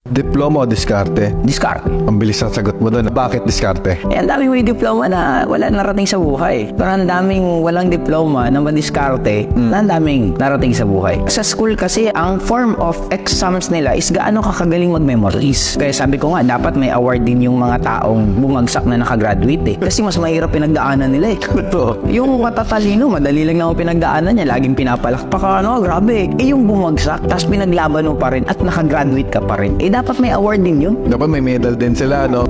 Diploma o diskarte? Diskarte. Ang bilis ng sagot mo doon. Bakit diskarte? Ang daming may diploma na wala narating sa buhay. Parang ang daming walang diploma na madiskarte na ang daming narating sa buhay. Sa school kasi, ang form of exams nila is gaano ka kagaling mag-memorize. Kaya sabi ko nga, dapat may award din yung mga taong bumagsak na nakagraduate eh. Kasi mas mahirap pinagdaanan nila eh. Totoo. Yung matatalino, madali lang naman pinagdaanan niya, laging pinapalakpak ka, grabe. Eh yung bumagsak, tapos pinaglaban mo pa rin at nakagraduate ka pa rin. Eh dapat may award din yun. Dapat may medal din sila, no?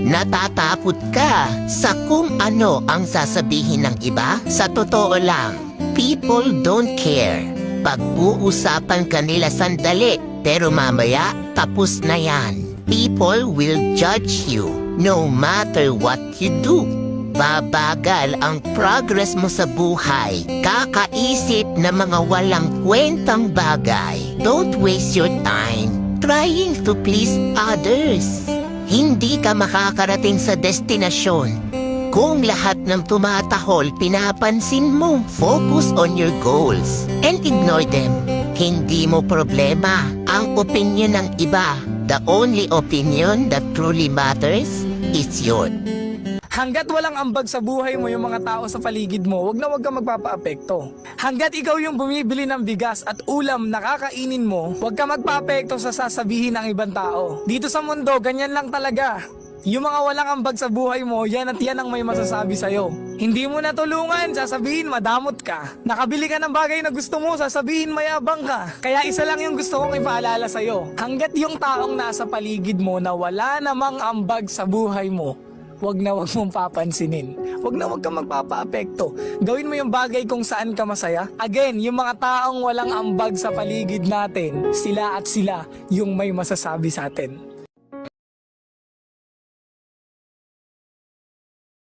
Natatakot ka sa kung ano ang sasabihin ng iba? Sa totoo lang, people don't care. Pag-uusapan ka nila sandali, pero mamaya tapos na yan. People will judge you no matter what you do. Babagal ang progress mo sa buhay. Kakaisip na mga walang kwentang bagay. Don't waste your time trying to please others. Hindi ka makakarating sa destinasyon kung lahat ng tumatahol pinapansin mo. Focus on your goals and ignore them. Hindi mo problema ang opinion ng iba. The only opinion that truly matters is yours. Hanggat walang ambag sa buhay mo yung mga tao sa paligid mo, wag na wag kang magpapaapekto. Hanggat ikaw yung bumibili ng bigas at ulam na kakainin mo, wag ka magpaapekto sa sasabihin ng ibang tao. Dito sa mundo, ganyan lang talaga. Yung mga walang ambag sa buhay mo, yan at yan ang may masasabi sa'yo. Hindi mo natulungan, sasabihin madamot ka. Nakabili ka ng bagay na gusto mo, sasabihin mayabang ka. Kaya isa lang yung gusto kong ipaalala sa'yo. Hanggat yung taong nasa paligid mo na wala namang ambag sa buhay mo, wag na wag mong papansinin. Wag na wag kang magpapaapekto. Gawin mo yung bagay kung saan ka masaya. Again, yung mga taong walang ambag sa paligid natin, sila at sila yung may masasabi sa atin.